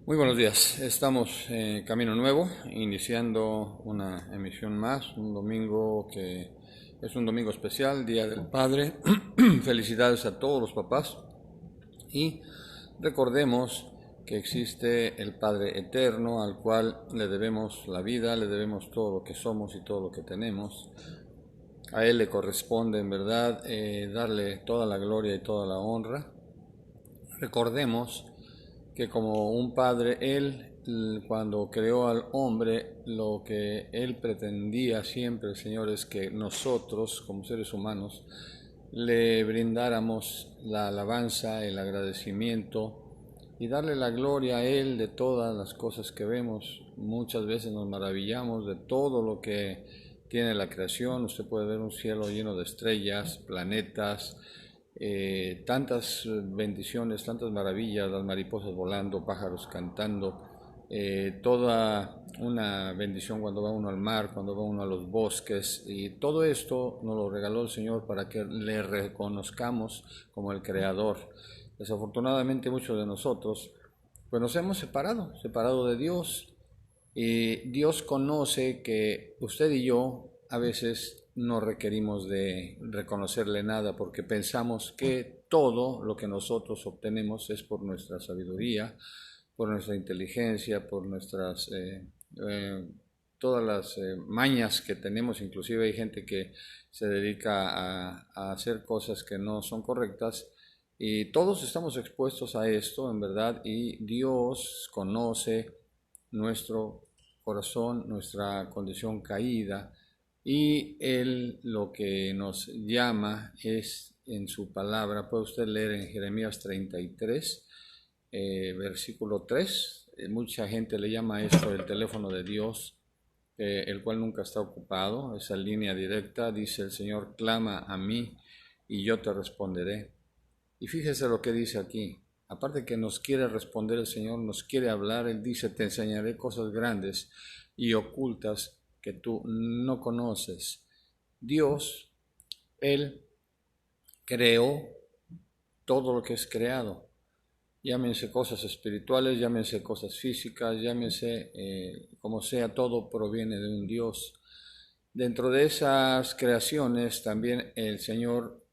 Muy buenos días, estamos en Camino Nuevo, iniciando una emisión más, un domingo que es un domingo especial, Día del Padre. Felicidades a todos los papás y recordemos que existe el Padre Eterno al cual le debemos la vida, le debemos todo lo que somos y todo lo que tenemos. A Él le corresponde en verdad darle toda la gloria y toda la honra. Recordemos que como un padre, Él cuando creó al hombre, lo que Él pretendía siempre, Señor, es que nosotros, como seres humanos, le brindáramos la alabanza, el agradecimiento y darle la gloria a Él de todas las cosas que vemos. Muchas veces nos maravillamos de todo lo que tiene la creación. Usted puede ver un cielo lleno de estrellas, planetas, tantas bendiciones, tantas maravillas, las mariposas volando, pájaros cantando, toda una bendición cuando va uno al mar, cuando va uno a los bosques, y todo esto nos lo regaló el Señor para que le reconozcamos como el Creador. Desafortunadamente muchos de nosotros pues nos hemos separado de Dios, y Dios conoce que usted y yo a veces no requerimos de reconocerle nada porque pensamos que todo lo que nosotros obtenemos es por nuestra sabiduría, por nuestra inteligencia, por nuestras eh, todas las mañas que tenemos. Inclusive hay gente que se dedica a hacer cosas que no son correctas, y todos estamos expuestos a esto en verdad, y Dios conoce nuestro corazón, nuestra condición caída, y Él lo que nos llama es en su palabra. Puede usted leer en Jeremías 33, versículo 3. Mucha gente le llama esto el teléfono de Dios, el cual nunca está ocupado. Esa línea directa dice: el Señor clama a mí y yo te responderé. Y fíjese lo que dice aquí. Aparte que nos quiere responder el Señor, nos quiere hablar. Él dice: te enseñaré cosas grandes y ocultas que tú no conoces. Dios, Él creó todo lo que es creado. Llámense cosas espirituales, llámense cosas físicas, llámense como sea, todo proviene de un Dios. Dentro de esas creaciones también el Señor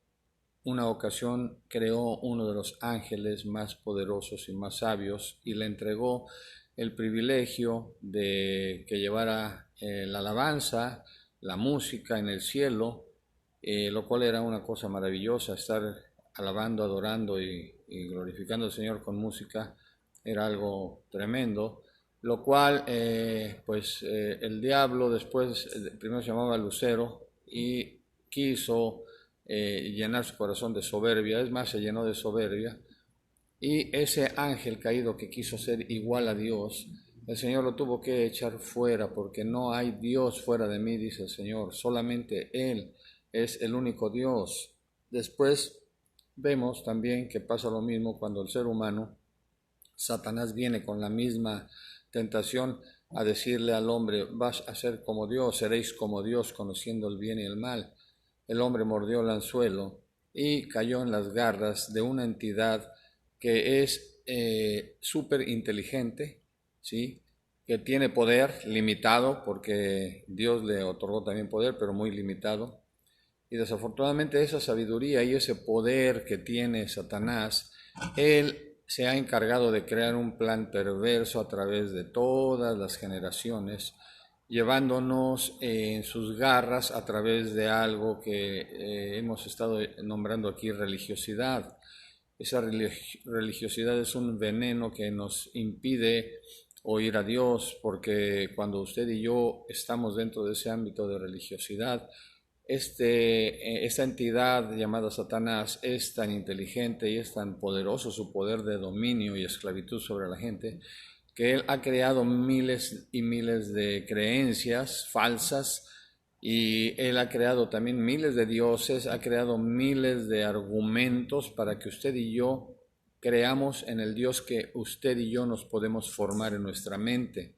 una ocasión creó uno de los ángeles más poderosos y más sabios, y le entregó el privilegio de que llevara la alabanza, la música en el cielo, lo cual era una cosa maravillosa. Estar alabando, adorando y glorificando al Señor con música era algo tremendo. Lo cual, el diablo después, primero se llamaba Lucero, y quiso llenar su corazón de soberbia. Es más, se llenó de soberbia, y ese ángel caído que quiso ser igual a Dios, el Señor lo tuvo que echar fuera, porque no hay Dios fuera de mí, dice el Señor, solamente Él es el único Dios. Después vemos también que pasa lo mismo cuando el ser humano, Satanás, viene con la misma tentación a decirle al hombre: vas a ser como Dios, seréis como Dios, conociendo el bien y el mal. El hombre mordió el anzuelo y cayó en las garras de una entidad que es súper inteligente, ¿sí? Que tiene poder limitado, porque Dios le otorgó también poder, pero muy limitado. Y desafortunadamente esa sabiduría y ese poder que tiene Satanás, él se ha encargado de crear un plan perverso a través de todas las generaciones, llevándonos en sus garras a través de algo que hemos estado nombrando aquí religiosidad. Esa religiosidad es un veneno que nos impide oír a Dios, porque cuando usted y yo estamos dentro de ese ámbito de religiosidad, esta entidad llamada Satanás es tan inteligente y es tan poderoso su poder de dominio y esclavitud sobre la gente, que él ha creado miles y miles de creencias falsas, y él ha creado también miles de dioses, ha creado miles de argumentos para que usted y yo creamos en el Dios que usted y yo nos podemos formar en nuestra mente,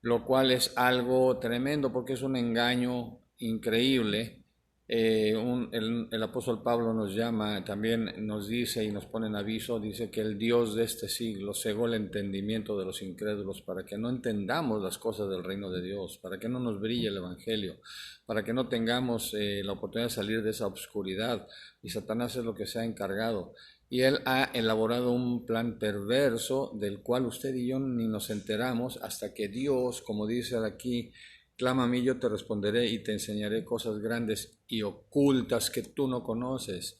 lo cual es algo tremendo porque es un engaño increíble. El apóstol Pablo nos llama, también nos dice y nos pone en aviso, dice que el Dios de este siglo cegó el entendimiento de los incrédulos para que no entendamos las cosas del reino de Dios, para que no nos brille el evangelio, para que no tengamos la oportunidad de salir de esa obscuridad. Y Satanás es lo que se ha encargado. Y él ha elaborado un plan perverso del cual usted y yo ni nos enteramos hasta que Dios, como dice aquí, clama a mí, yo te responderé y te enseñaré cosas grandes y ocultas que tú no conoces.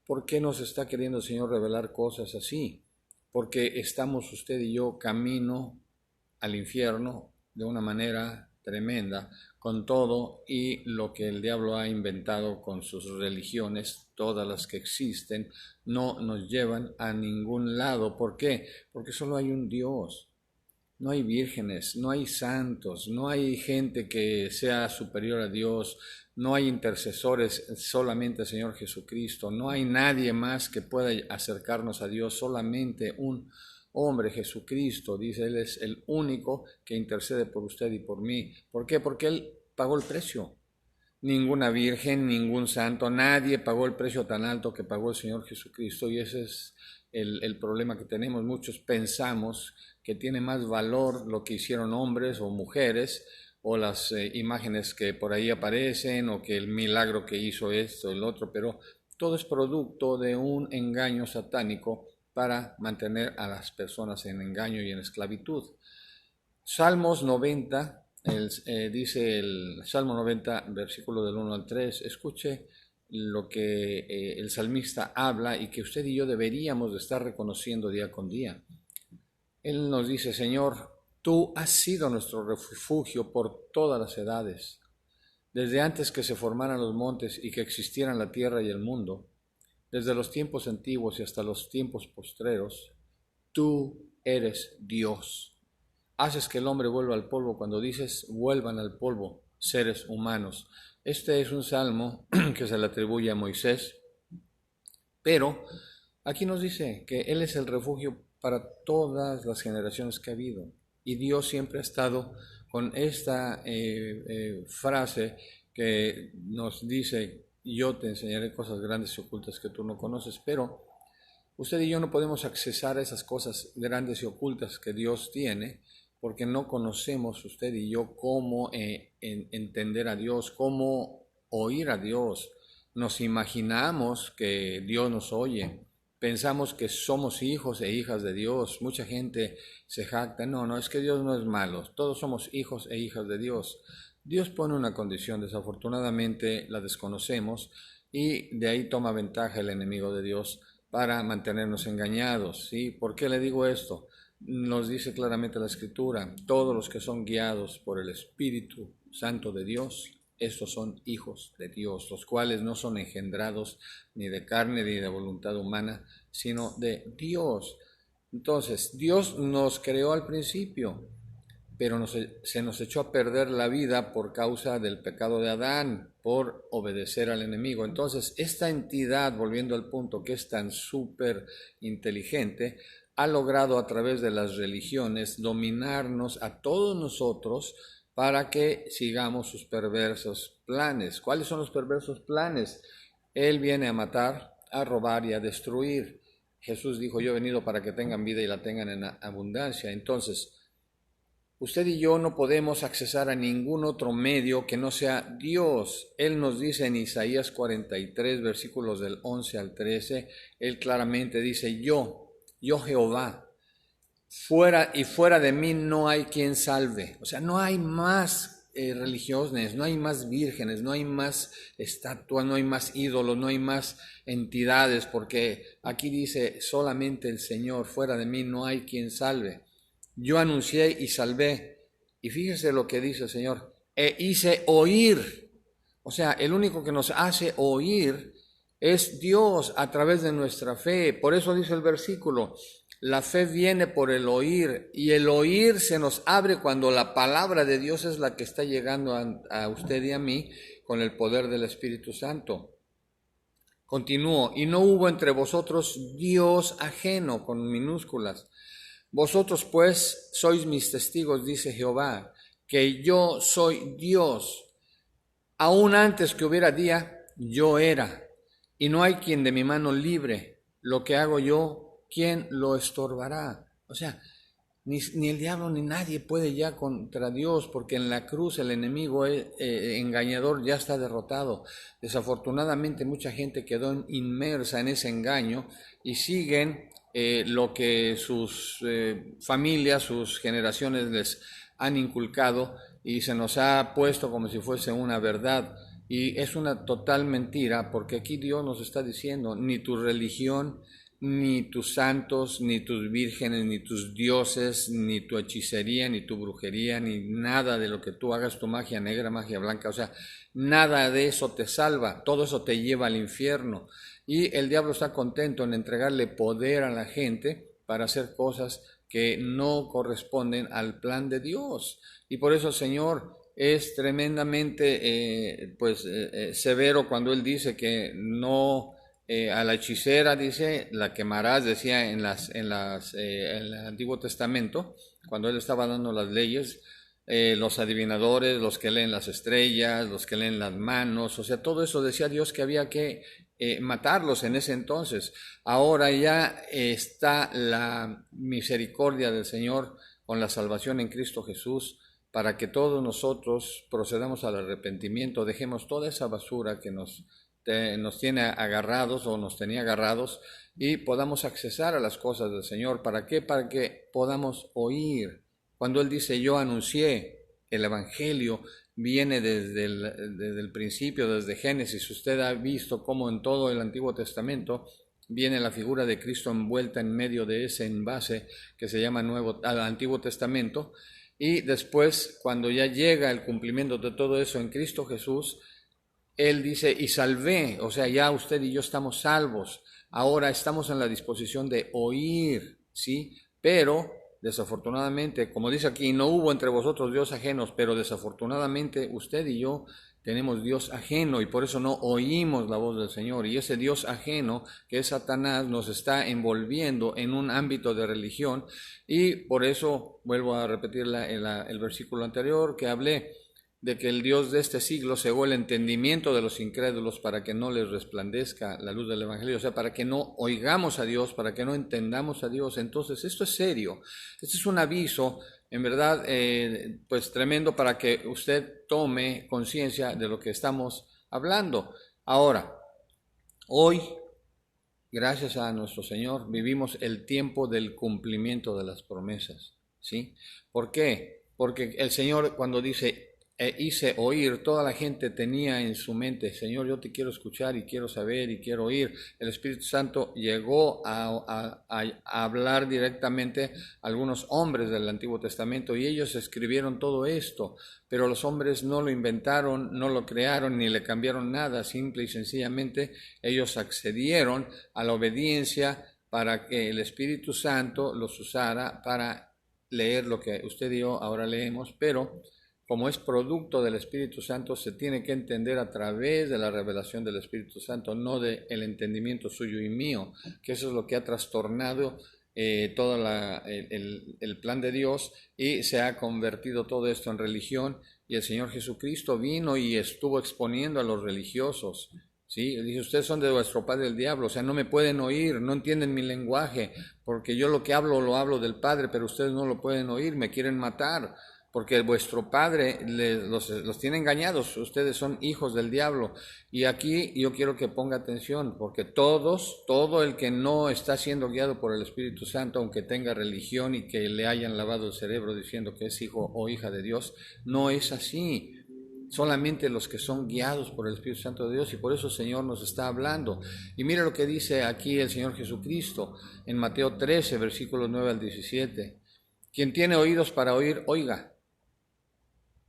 ¿Por qué nos está queriendo el Señor revelar cosas así? Porque estamos usted y yo camino al infierno de una manera tremenda, con todo y lo que el diablo ha inventado con sus religiones, todas las que existen, no nos llevan a ningún lado. ¿Por qué? Porque solo hay un Dios. No hay vírgenes, no hay santos, no hay gente que sea superior a Dios, no hay intercesores, solamente el Señor Jesucristo, no hay nadie más que pueda acercarnos a Dios, solamente un hombre, Jesucristo, dice, Él es el único que intercede por usted y por mí. ¿Por qué? Porque Él pagó el precio. Ninguna virgen, ningún santo, nadie pagó el precio tan alto que pagó el Señor Jesucristo, y ese es el problema que tenemos. Muchos pensamos que tiene más valor lo que hicieron hombres o mujeres, o las imágenes que por ahí aparecen, o que el milagro que hizo esto, el otro, pero todo es producto de un engaño satánico para mantener a las personas en engaño y en esclavitud. Salmos 90, dice el Salmo 90, versículo del 1 al 3, escuche lo que el salmista habla y que usted y yo deberíamos de estar reconociendo día con día. Él nos dice: Señor, tú has sido nuestro refugio por todas las edades, desde antes que se formaran los montes y que existieran la tierra y el mundo, desde los tiempos antiguos y hasta los tiempos postreros, tú eres Dios. Haces que el hombre vuelva al polvo cuando dices: vuelvan al polvo, seres humanos. Este es un salmo que se le atribuye a Moisés, pero aquí nos dice que Él es el refugio para todas las generaciones que ha habido. Y Dios siempre ha estado con esta frase que nos dice: yo te enseñaré cosas grandes y ocultas que tú no conoces. Pero usted y yo no podemos accesar a esas cosas grandes y ocultas que Dios tiene, porque no conocemos usted y yo cómo entender a Dios, cómo oír a Dios. Nos imaginamos que Dios nos oye. Pensamos que somos hijos e hijas de Dios. Mucha gente se jacta: no, es que Dios no es malo. Todos somos hijos e hijas de Dios. Dios pone una condición, desafortunadamente la desconocemos, y de ahí toma ventaja el enemigo de Dios para mantenernos engañados. ¿Sí? ¿Por qué le digo esto? Nos dice claramente la Escritura: todos los que son guiados por el Espíritu Santo de Dios, estos son hijos de Dios, los cuales no son engendrados ni de carne ni de voluntad humana, sino de Dios. Entonces, Dios nos creó al principio, pero se nos echó a perder la vida por causa del pecado de Adán, por obedecer al enemigo. Entonces, esta entidad, volviendo al punto, que es tan súper inteligente, ha logrado a través de las religiones dominarnos a todos nosotros para que sigamos sus perversos planes. ¿Cuáles son los perversos planes? Él viene a matar, a robar y a destruir. Jesús dijo: yo he venido para que tengan vida y la tengan en abundancia. Entonces, usted y yo no podemos accesar a ningún otro medio que no sea Dios. Él nos dice en Isaías 43, versículos del 11 al 13, Él claramente dice: yo Jehová, fuera de mí no hay quien salve. O sea, no hay más religiones, no hay más vírgenes, no hay más estatuas, no hay más ídolos, no hay más entidades, porque aquí dice solamente el Señor: fuera de mí no hay quien salve. Yo anuncié y salvé. Y fíjese lo que dice el Señor: e hice oír. O sea, el único que nos hace oír es Dios a través de nuestra fe. Por eso dice el versículo: la fe viene por el oír, y el oír se nos abre cuando la palabra de Dios es la que está llegando a usted y a mí con el poder del Espíritu Santo. Continúo: y no hubo entre vosotros Dios ajeno, con minúsculas. Vosotros pues sois mis testigos, dice Jehová, que yo soy Dios. aún antes que hubiera día, yo era, y no hay quien de mi mano libre. Lo que hago yo, ¿quién lo estorbará? O sea, ni el diablo ni nadie puede ya contra Dios, porque en la cruz el enemigo engañador ya está derrotado. Desafortunadamente mucha gente quedó inmersa en ese engaño y siguen lo que sus familias, sus generaciones les han inculcado, y se nos ha puesto como si fuese una verdad. Y es una total mentira, porque aquí Dios nos está diciendo, ni tu religión, ni tus santos, ni tus vírgenes, ni tus dioses, ni tu hechicería, ni tu brujería, ni nada de lo que tú hagas, tu magia negra, magia blanca, o sea, nada de eso te salva, todo eso te lleva al infierno. Y el diablo está contento en entregarle poder a la gente para hacer cosas que no corresponden al plan de Dios. Y por eso el Señor es tremendamente severo cuando Él dice que no... a la hechicera, dice, la quemarás, decía en el Antiguo Testamento, cuando él estaba dando las leyes, los adivinadores, los que leen las estrellas, los que leen las manos, o sea, todo eso decía Dios que había que matarlos en ese entonces. Ahora ya está la misericordia del Señor con la salvación en Cristo Jesús, para que todos nosotros procedamos al arrepentimiento, dejemos toda esa basura que nos tiene agarrados o nos tenía agarrados, y podamos accesar a las cosas del Señor. ¿Para qué? Para que podamos oír. Cuando Él dice, yo anuncié el Evangelio, viene desde el principio, desde Génesis. Usted ha visto cómo en todo el Antiguo Testamento viene la figura de Cristo envuelta en medio de ese envase que se llama Antiguo Testamento, y después, cuando ya llega el cumplimiento de todo eso en Cristo Jesús, Él dice, y salvé, o sea, ya usted y yo estamos salvos. Ahora estamos en la disposición de oír, ¿sí? Pero, desafortunadamente, como dice aquí, no hubo entre vosotros Dios ajenos, pero desafortunadamente usted y yo tenemos Dios ajeno, y por eso no oímos la voz del Señor. Y ese Dios ajeno, que es Satanás, nos está envolviendo en un ámbito de religión, y por eso, vuelvo a repetir el versículo anterior que hablé, de que el Dios de este siglo cegó el entendimiento de los incrédulos para que no les resplandezca la luz del Evangelio, o sea, para que no oigamos a Dios, para que no entendamos a Dios. Entonces, esto es serio, este es un aviso, en verdad, pues tremendo, para que usted tome conciencia de lo que estamos hablando. Ahora, hoy, gracias a nuestro Señor, vivimos el tiempo del cumplimiento de las promesas, ¿sí? ¿Por qué? Porque el Señor, cuando dice, hice oír, toda la gente tenía en su mente, Señor, yo te quiero escuchar y quiero saber y quiero oír. El Espíritu Santo llegó a hablar directamente a algunos hombres del Antiguo Testamento, y ellos escribieron todo esto, pero los hombres no lo inventaron, no lo crearon, ni le cambiaron nada. Simple y sencillamente ellos accedieron a la obediencia para que el Espíritu Santo los usara para leer lo que usted y yo ahora leemos, pero como es producto del Espíritu Santo, se tiene que entender a través de la revelación del Espíritu Santo, no del entendimiento suyo y mío, que eso es lo que ha trastornado todo el plan de Dios, y se ha convertido todo esto en religión. Y el Señor Jesucristo vino y estuvo exponiendo a los religiosos, ¿sí? Dice, ustedes son de vuestro padre el diablo, o sea, no me pueden oír, no entienden mi lenguaje, porque yo lo que hablo lo hablo del Padre, pero ustedes no lo pueden oír, me quieren matar, porque vuestro padre los tiene engañados, ustedes son hijos del diablo. Y aquí yo quiero que ponga atención, porque todo el que no está siendo guiado por el Espíritu Santo, aunque tenga religión y que le hayan lavado el cerebro diciendo que es hijo o hija de Dios, no es así. Solamente los que son guiados por el Espíritu Santo de Dios, y por eso el Señor nos está hablando. Y mira lo que dice aquí el Señor Jesucristo en Mateo 13, versículos 9 al 17. Quien tiene oídos para oír, oiga.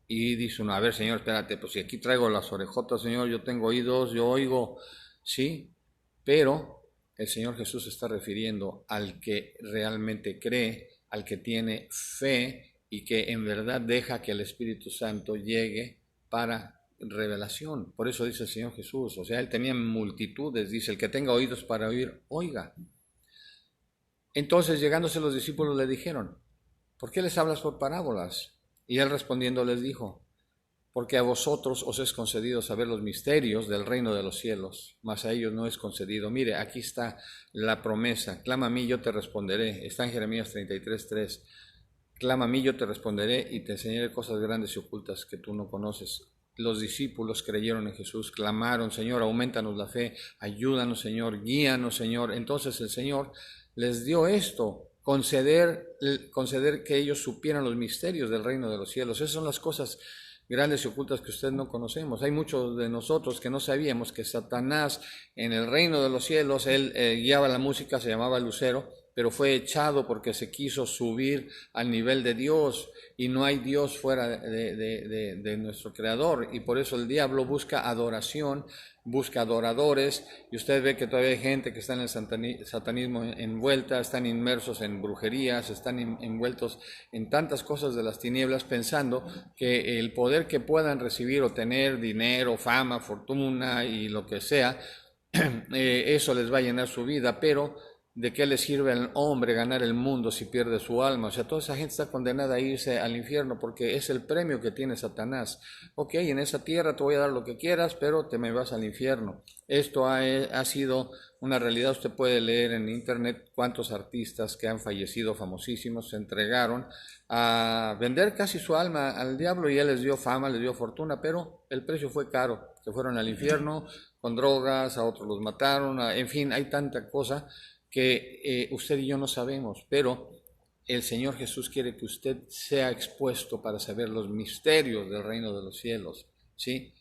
Y dice uno, a ver, Señor, espérate, pues si aquí traigo las orejotas, Señor, yo tengo oídos, yo oigo, sí, pero el Señor Jesús se está refiriendo al que realmente cree, al que tiene fe y que en verdad deja que el Espíritu Santo llegue para revelación. Por eso dice el Señor Jesús, o sea, Él tenía multitudes, dice, el que tenga oídos para oír, oiga. Entonces, llegándose los discípulos le dijeron, ¿por qué les hablas por parábolas? Y Él respondiendo les dijo, porque a vosotros os es concedido saber los misterios del reino de los cielos, mas a ellos no es concedido. Mire, aquí está la promesa, clama a mí, yo te responderé, está en Jeremías 33:3. Clama a mí, yo te responderé y te enseñaré cosas grandes y ocultas que tú no conoces. Los discípulos creyeron en Jesús, clamaron, Señor, aumentanos la fe, ayúdanos, Señor, guíanos, Señor. Entonces el Señor les dio esto, conceder que ellos supieran los misterios del reino de los cielos. Esas son las cosas grandes y ocultas que ustedes no conocemos. Hay muchos de nosotros que no sabíamos que Satanás en el reino de los cielos, él guiaba la música, se llamaba Lucero, pero fue echado porque se quiso subir al nivel de Dios, y no hay Dios fuera de nuestro Creador, y por eso el diablo busca adoración, busca adoradores, y usted ve que todavía hay gente que está en el satanismo envuelta, están inmersos en brujerías, están envueltos en tantas cosas de las tinieblas, pensando que el poder que puedan recibir o tener, dinero, fama, fortuna y lo que sea, eso les va a llenar su vida, pero ¿de qué le sirve al hombre ganar el mundo si pierde su alma? O sea, toda esa gente está condenada a irse al infierno porque es el premio que tiene Satanás. Ok, en esa tierra te voy a dar lo que quieras, pero te me vas al infierno. Esto ha sido una realidad. Usted puede leer en internet cuántos artistas que han fallecido famosísimos se entregaron a vender casi su alma al diablo, y él les dio fama, les dio fortuna, pero el precio fue caro. Se fueron al infierno con drogas, a otros los mataron, en fin, hay tanta cosa que usted y yo no sabemos, pero el Señor Jesús quiere que usted sea expuesto para saber los misterios del reino de los cielos, ¿sí?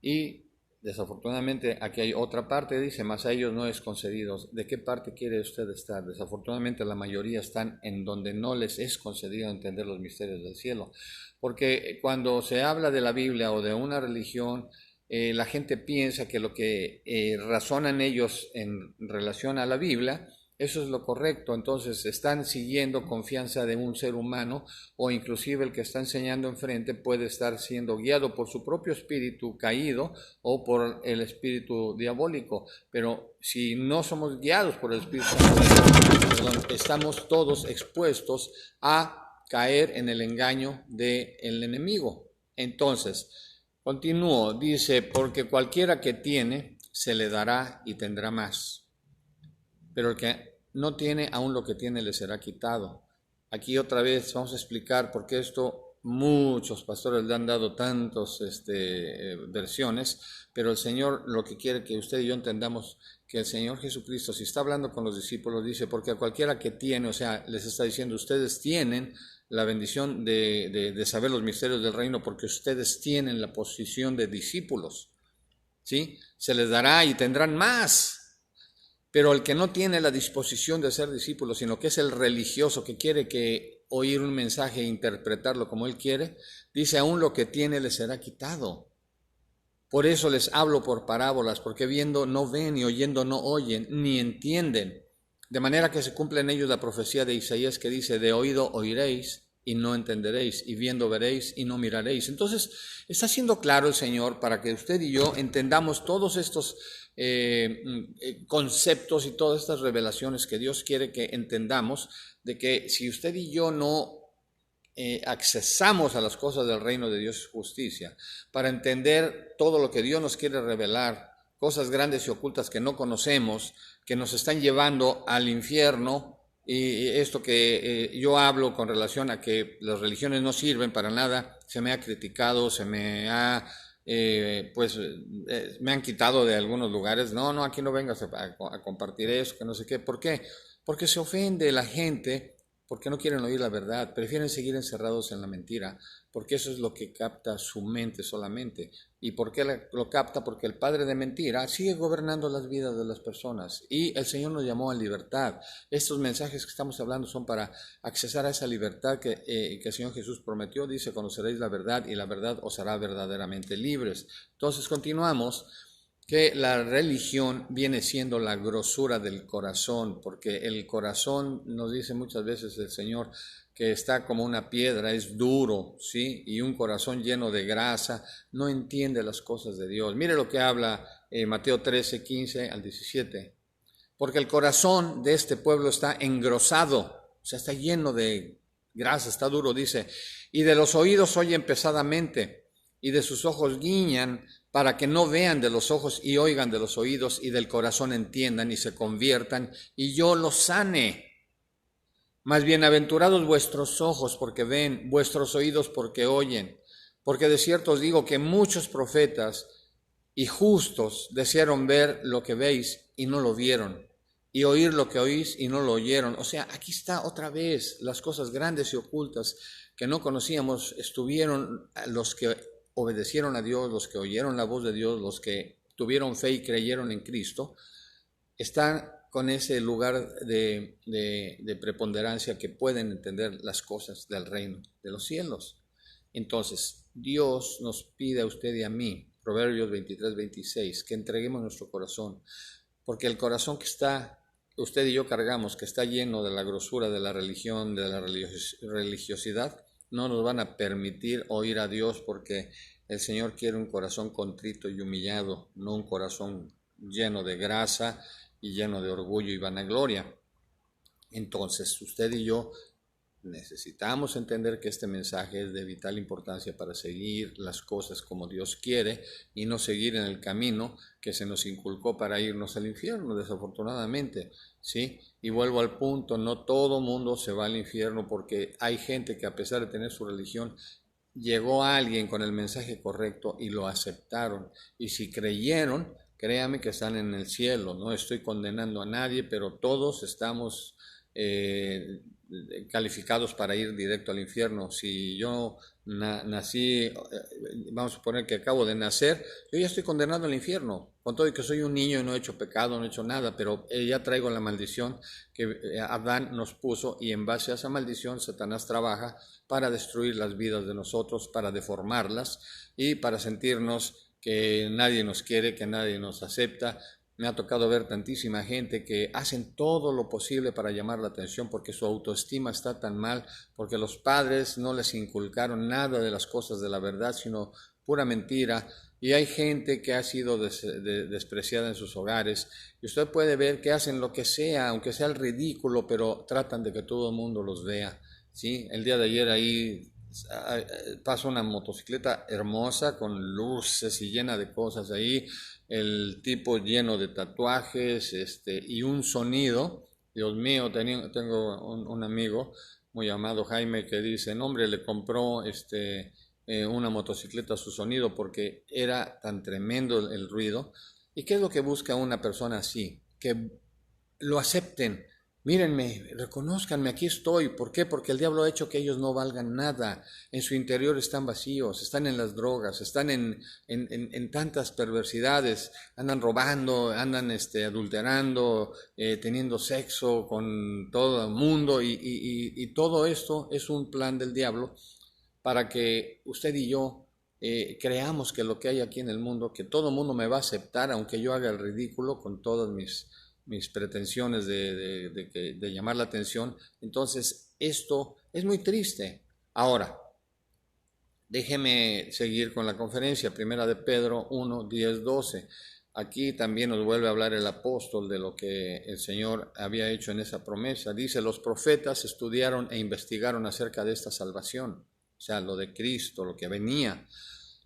Y desafortunadamente aquí hay otra parte, dice, mas a ellos no es concedido. ¿De qué parte quiere usted estar? Desafortunadamente la mayoría están en donde no les es concedido entender los misterios del cielo, porque cuando se habla de la Biblia o de una religión, la gente piensa que lo que razonan ellos en relación a la Biblia, eso es lo correcto. Entonces están siguiendo confianza de un ser humano, o inclusive el que está enseñando enfrente puede estar siendo guiado por su propio espíritu caído o por el espíritu diabólico. Pero si no somos guiados por el Espíritu Santo, estamos todos expuestos a caer en el engaño del enemigo. Entonces, continúo, dice, porque cualquiera que tiene, se le dará y tendrá más. Pero el que no tiene, aún lo que tiene le será quitado. Aquí otra vez vamos a explicar por qué esto muchos pastores le han dado tantas versiones, pero el Señor lo que quiere que usted y yo entendamos, que el Señor Jesucristo, si está hablando con los discípulos, dice, porque a cualquiera que tiene, o sea, les está diciendo, ustedes tienen la bendición de saber los misterios del reino, porque ustedes tienen la posición de discípulos, ¿sí? Se les dará y tendrán más. Pero el que no tiene la disposición de ser discípulo, sino que es el religioso que quiere oír un mensaje e interpretarlo como él quiere, dice, aún lo que tiene le será quitado. Por eso les hablo por parábolas, porque viendo no ven, y oyendo no oyen, ni entienden. De manera que se cumple en ellos la profecía de Isaías que dice, de oído oiréis y no entenderéis, y viendo veréis y no miraréis. Entonces, está siendo claro el Señor para que usted y yo entendamos todos estos conceptos y todas estas revelaciones que Dios quiere que entendamos, de que si usted y yo no accesamos a las cosas del reino de Dios y justicia, para entender todo lo que Dios nos quiere revelar, cosas grandes y ocultas que no conocemos, que nos están llevando al infierno. Y esto que yo hablo con relación a que las religiones no sirven para nada, se me ha criticado, se me ha me han quitado de algunos lugares. No, aquí no vengas a compartir eso, que no sé qué. ¿Por qué? Porque se ofende la gente, porque no quieren oír la verdad, prefieren seguir encerrados en la mentira, porque eso es lo que capta su mente solamente. ¿Y por qué lo capta? Porque el padre de mentira sigue gobernando las vidas de las personas, y el Señor nos llamó a libertad. Estos mensajes que estamos hablando son para accesar a esa libertad que el Señor Jesús prometió. Dice, conoceréis la verdad y la verdad os hará verdaderamente libres. Entonces continuamos, que la religión viene siendo la grosura del corazón, porque el corazón, nos dice muchas veces el Señor, que está como una piedra, es duro, ¿sí? Y un corazón lleno de grasa no entiende las cosas de Dios. Mire lo que habla Mateo 13, 15 al 17. Porque el corazón de este pueblo está engrosado, o sea, está lleno de grasa, está duro, dice, y de los oídos oyen pesadamente, y de sus ojos guiñan, para que no vean de los ojos y oigan de los oídos y del corazón entiendan y se conviertan y yo los sane. Mas bienaventurados vuestros ojos porque ven, vuestros oídos porque oyen, porque de cierto os digo que muchos profetas y justos desearon ver lo que veis y no lo vieron, y oír lo que oís y no lo oyeron. O sea, aquí está otra vez las cosas grandes y ocultas que no conocíamos, estuvieron los que obedecieron a Dios, los que oyeron la voz de Dios, los que tuvieron fe y creyeron en Cristo, están con ese lugar de preponderancia que pueden entender las cosas del reino de los cielos. Entonces, Dios nos pide a usted y a mí, Proverbios 23, 26, que entreguemos nuestro corazón, porque el corazón que está, usted y yo cargamos, que está lleno de la grosura de la religión, de la religiosidad, no nos van a permitir oír a Dios, porque el Señor quiere un corazón contrito y humillado, no un corazón lleno de grasa y lleno de orgullo y vanagloria. Entonces, usted y yo necesitamos entender que este mensaje es de vital importancia para seguir las cosas como Dios quiere y no seguir en el camino que se nos inculcó para irnos al infierno, desafortunadamente, ¿sí? Y vuelvo al punto, no todo mundo se va al infierno, porque hay gente que, a pesar de tener su religión, llegó a alguien con el mensaje correcto y lo aceptaron. Y si creyeron, créame que están en el cielo. No estoy condenando a nadie, pero todos estamos calificados para ir directo al infierno. Si yo nací, vamos a suponer que acabo de nacer, yo ya estoy condenado al infierno, con todo y que soy un niño y no he hecho pecado, no he hecho nada, pero ya traigo la maldición que Adán nos puso, y en base a esa maldición Satanás trabaja para destruir las vidas de nosotros, para deformarlas y para sentirnos que nadie nos quiere, que nadie nos acepta. Me ha tocado ver tantísima gente que hacen todo lo posible para llamar la atención, porque su autoestima está tan mal, porque los padres no les inculcaron nada de las cosas de la verdad, sino pura mentira. Y hay gente que ha sido despreciada en sus hogares, y usted puede ver que hacen lo que sea, aunque sea el ridículo, pero tratan de que todo el mundo los vea, ¿sí? El día de ayer ahí pasa una motocicleta hermosa con luces y llena de cosas ahí, el tipo lleno de tatuajes, y un sonido. Dios mío, tengo un amigo muy llamado Jaime que dice, no, hombre, le compró una motocicleta a su sonido porque era tan tremendo el ruido. ¿Y qué es lo que busca una persona así? Que lo acepten. Mírenme, reconózcanme, aquí estoy. ¿Por qué? Porque el diablo ha hecho que ellos no valgan nada. En su interior están vacíos, están en las drogas, están en tantas perversidades, andan robando, andan adulterando, teniendo sexo con todo el mundo, y todo esto es un plan del diablo para que usted y yo creamos que lo que hay aquí en el mundo, que todo el mundo me va a aceptar, aunque yo haga el ridículo con todas mis pretensiones de llamar la atención. Entonces, esto es muy triste. Ahora, déjeme seguir con la conferencia. Primera de Pedro 1, 10, 12. Aquí también nos vuelve a hablar el apóstol de lo que el Señor había hecho en esa promesa. Dice, los profetas estudiaron e investigaron acerca de esta salvación, o sea, lo de Cristo, lo que venía,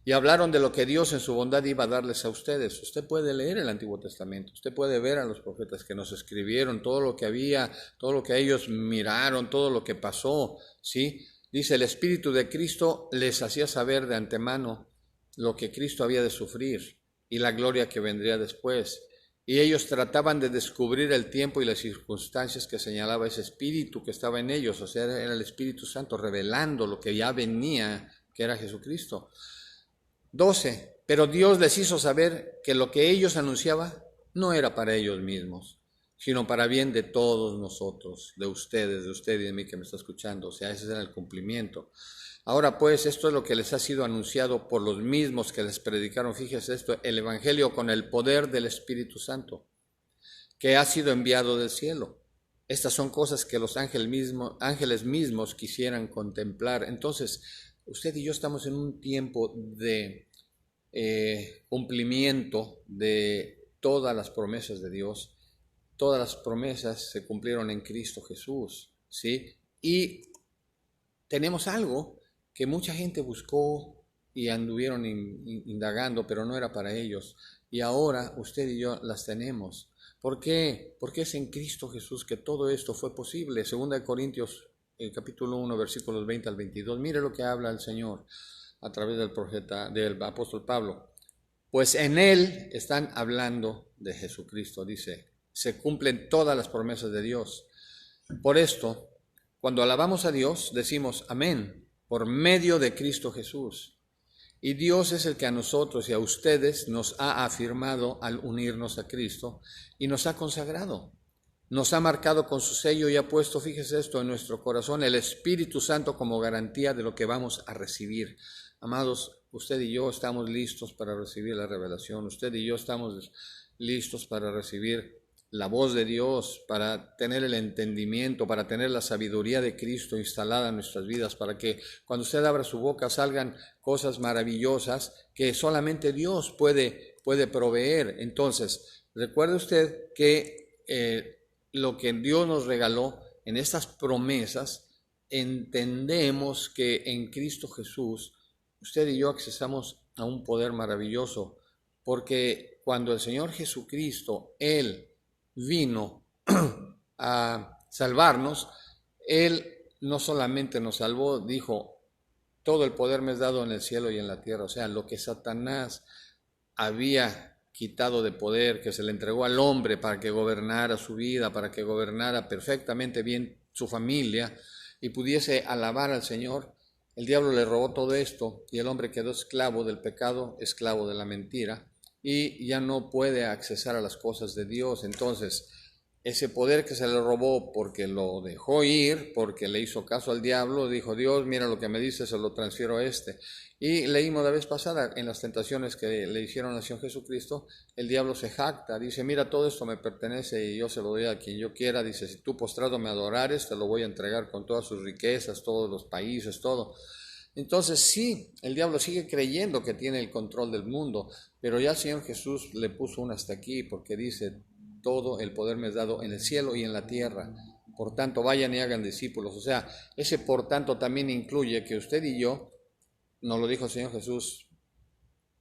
y hablaron de lo que Dios en su bondad iba a darles a ustedes. Usted puede leer el Antiguo Testamento, usted puede ver a los profetas que nos escribieron, todo lo que había, todo lo que ellos miraron, todo lo que pasó, ¿sí? Dice, el Espíritu de Cristo les hacía saber de antemano lo que Cristo había de sufrir y la gloria que vendría después. Y ellos trataban de descubrir el tiempo y las circunstancias que señalaba ese Espíritu que estaba en ellos, o sea, era el Espíritu Santo revelando lo que ya venía, que era Jesucristo. 12. Pero Dios les hizo saber que lo que ellos anunciaban no era para ellos mismos, sino para bien de todos nosotros, de usted y de mí que me está escuchando. O sea, ese era el cumplimiento. Ahora pues, esto es lo que les ha sido anunciado por los mismos que les predicaron. Fíjese esto, el Evangelio con el poder del Espíritu Santo, que ha sido enviado del cielo. Estas son cosas que los ángeles mismos quisieran contemplar. Entonces, usted y yo estamos en un tiempo de cumplimiento de todas las promesas de Dios. Todas las promesas se cumplieron en Cristo Jesús, ¿sí? Y tenemos algo que mucha gente buscó y anduvieron indagando, pero no era para ellos. Y ahora usted y yo las tenemos. ¿Por qué? Porque es en Cristo Jesús que todo esto fue posible. Segunda de Corintios, capítulo 1, versículos 20 al 22. Mire lo que habla el Señor a través del profeta, del apóstol Pablo. Pues en Él están hablando de Jesucristo, dice, se cumplen todas las promesas de Dios. Por esto, cuando alabamos a Dios, decimos amén, por medio de Cristo Jesús. Y Dios es el que a nosotros y a ustedes nos ha afirmado al unirnos a Cristo y nos ha consagrado. Nos ha marcado con su sello y ha puesto, fíjese esto, en nuestro corazón el Espíritu Santo como garantía de lo que vamos a recibir. Amados, usted y yo estamos listos para recibir la revelación. Usted y yo estamos listos para recibir la voz de Dios, para tener el entendimiento, para tener la sabiduría de Cristo instalada en nuestras vidas, para que cuando usted abra su boca salgan cosas maravillosas que solamente Dios puede proveer. Entonces, recuerde usted que lo que Dios nos regaló en estas promesas, entendemos que en Cristo Jesús usted y yo accesamos a un poder maravilloso, porque cuando el Señor Jesucristo, Él vino a salvarnos, Él no solamente nos salvó, dijo, todo el poder me es dado en el cielo y en la tierra. O sea, lo que Satanás había quitado de poder, que se le entregó al hombre para que gobernara su vida, para que gobernara perfectamente bien su familia y pudiese alabar al Señor, el diablo le robó todo esto y el hombre quedó esclavo del pecado, esclavo de la mentira, y ya no puede accesar a las cosas de Dios. Entonces, ese poder que se le robó porque lo dejó ir, porque le hizo caso al diablo, dijo, Dios, mira lo que me dice, se lo transfiero a este. Y leímos la vez pasada en las tentaciones que le hicieron al Señor Jesucristo, el diablo se jacta, dice, mira, todo esto me pertenece y yo se lo doy a quien yo quiera. Dice, si tú postrado me adorares, te lo voy a entregar con todas sus riquezas, todos los países, todo. Entonces sí, el diablo sigue creyendo que tiene el control del mundo, pero ya el Señor Jesús le puso un hasta aquí, porque dice, todo el poder me es dado en el cielo y en la tierra. Por tanto, vayan y hagan discípulos. O sea, ese por tanto también incluye que usted y yo, nos lo dijo el Señor Jesús,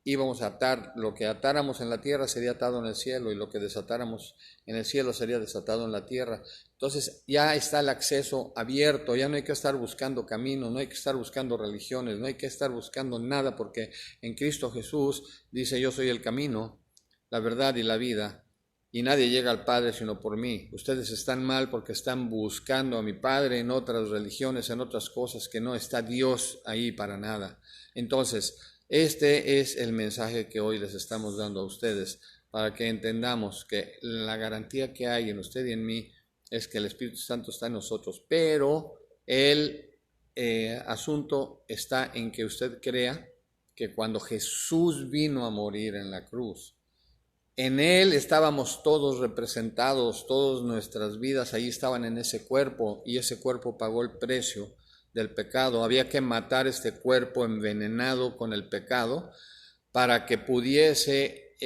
íbamos a atar, lo que atáramos en la tierra sería atado en el cielo y lo que desatáramos en el cielo sería desatado en la tierra. Entonces ya está el acceso abierto, ya no hay que estar buscando caminos, no hay que estar buscando religiones, no hay que estar buscando nada, porque en Cristo Jesús dice, yo soy el camino, la verdad y la vida, y nadie llega al Padre sino por mí. Ustedes están mal porque están buscando a mi Padre en otras religiones, en otras cosas que no está Dios ahí para nada. Entonces, este es el mensaje que hoy les estamos dando a ustedes, para que entendamos que la garantía que hay en usted y en mí es que el Espíritu Santo está en nosotros, pero el asunto está en que usted crea que cuando Jesús vino a morir en la cruz, en Él estábamos todos representados, todas nuestras vidas ahí estaban en ese cuerpo, y ese cuerpo pagó el precio del pecado. Había que matar este cuerpo envenenado con el pecado para que pudiese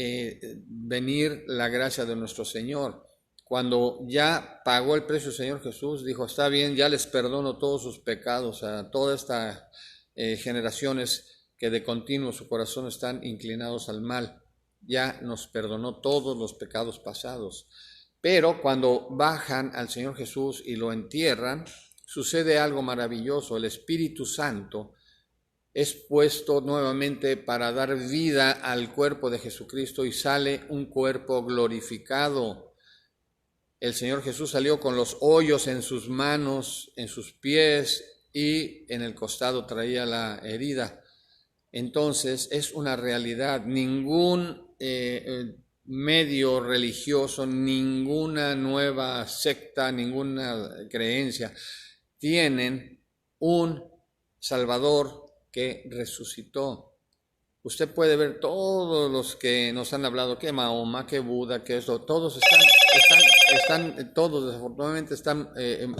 venir la gracia de nuestro Señor. Cuando ya pagó el precio el Señor Jesús, dijo, está bien, ya les perdono todos sus pecados a todas estas generaciones que de continuo su corazón están inclinados al mal. Ya nos perdonó todos los pecados pasados. Pero cuando bajan al Señor Jesús y lo entierran, sucede algo maravilloso. El Espíritu Santo es puesto nuevamente para dar vida al cuerpo de Jesucristo y sale un cuerpo glorificado. El Señor Jesús salió con los hoyos en sus manos, en sus pies, y en el costado traía la herida. Entonces es una realidad. Ningún medio religioso, ninguna nueva secta, ninguna creencia tienen un Salvador que resucitó. Usted puede ver todos los que nos han hablado, que Mahoma, que Buda, que eso, todos todos desafortunadamente están,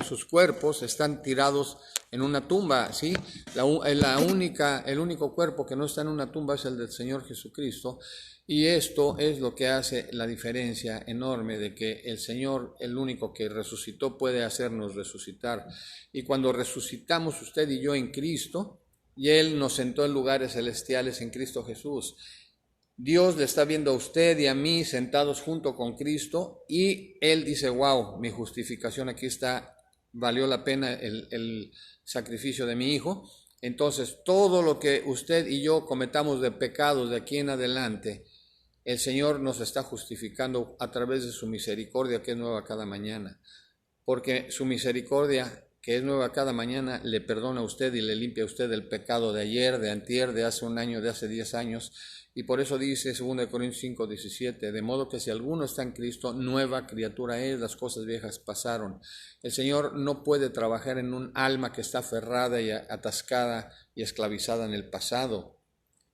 sus cuerpos están tirados en una tumba, ¿sí? El único cuerpo que no está en una tumba es el del Señor Jesucristo, y esto es lo que hace la diferencia enorme de que el Señor, el único que resucitó, puede hacernos resucitar. Y cuando resucitamos usted y yo en Cristo, y Él nos sentó en lugares celestiales en Cristo Jesús. Dios le está viendo a usted y a mí sentados junto con Cristo y Él dice, wow, mi justificación aquí está, valió la pena el sacrificio de mi Hijo. Entonces, todo lo que usted y yo cometamos de pecados de aquí en adelante, el Señor nos está justificando a través de su misericordia que es nueva cada mañana. Porque su misericordia que es nueva cada mañana le perdona a usted y le limpia a usted el pecado de ayer, de antier, de hace un año, de hace 10 años. Y por eso dice 2 Corintios 5:17, de modo que si alguno está en Cristo, nueva criatura es, las cosas viejas pasaron. El Señor no puede trabajar en un alma que está aferrada y atascada y esclavizada en el pasado.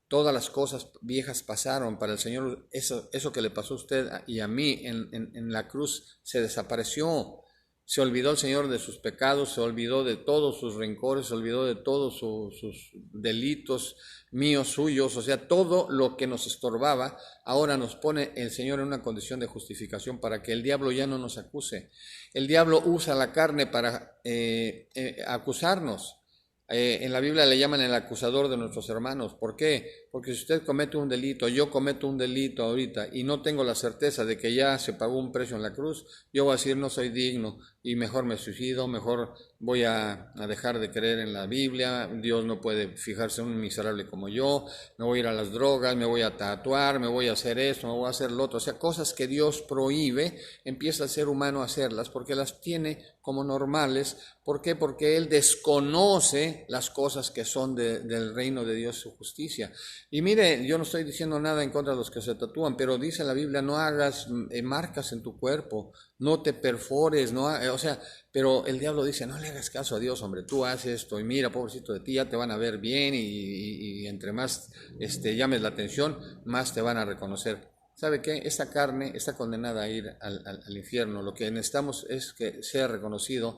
Todas las cosas viejas pasaron. Para el Señor eso que le pasó a usted y a mí en la cruz se desapareció. Se olvidó el Señor de sus pecados, se olvidó de todos sus rencores, se olvidó de todos sus delitos míos, suyos, o sea, todo lo que nos estorbaba, ahora nos pone el Señor en una condición de justificación para que el diablo ya no nos acuse. El diablo usa la carne para acusarnos. En la Biblia le llaman el acusador de nuestros hermanos. ¿Por qué? Porque si usted comete un delito, yo cometo un delito ahorita y no tengo la certeza de que ya se pagó un precio en la cruz, yo voy a decir no soy digno y mejor me suicido, mejor voy a dejar de creer en la Biblia, Dios no puede fijarse en un miserable como yo, me voy a ir a las drogas, me voy a tatuar, me voy a hacer esto, me voy a hacer lo otro. O sea, cosas que Dios prohíbe, empieza el ser humano a hacerlas porque las tiene como normales. ¿Por qué? Porque Él desconoce las cosas que son del reino de Dios, su justicia. Y mire, yo no estoy diciendo nada en contra de los que se tatúan, pero dice la Biblia, no hagas marcas en tu cuerpo, no te perfores, o sea, pero el diablo dice, no le hagas caso a Dios, hombre, tú haces esto y mira, pobrecito de ti, ya te van a ver bien y entre más llames la atención, más te van a reconocer. ¿Sabe qué? Esta carne está condenada a ir al infierno. Lo que necesitamos es que sea reconocido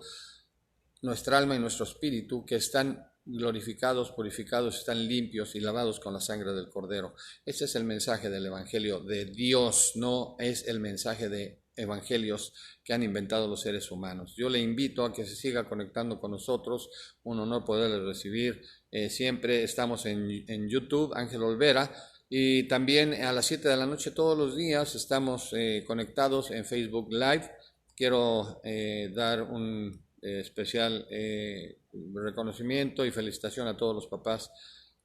nuestra alma y nuestro espíritu, que están glorificados, purificados, están limpios y lavados con la sangre del Cordero. Ese es el mensaje del Evangelio de Dios, no es el mensaje de evangelios que han inventado los seres humanos. Yo le invito a que se siga conectando con nosotros, un honor poderles recibir. Siempre estamos en YouTube, Ángel Olvera, y también a las 7 de la noche todos los días estamos conectados en Facebook Live. Quiero dar un especial reconocimiento y felicitación a todos los papás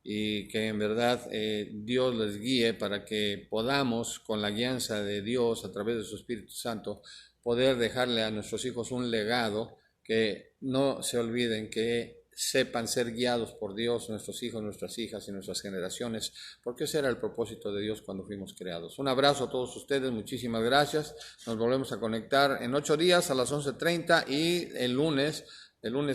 y que en verdad Dios les guíe para que podamos, con la guianza de Dios a través de su Espíritu Santo, poder dejarle a nuestros hijos un legado, que no se olviden, que sepan ser guiados por Dios, nuestros hijos, nuestras hijas y nuestras generaciones, porque ese era el propósito de Dios cuando fuimos creados. Un abrazo a todos ustedes, muchísimas gracias. Nos volvemos a conectar en 8 días a las 11:30 y de lunes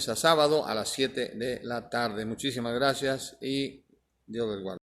a sábado a las 7 de la tarde. Muchísimas gracias y Dios les guarde.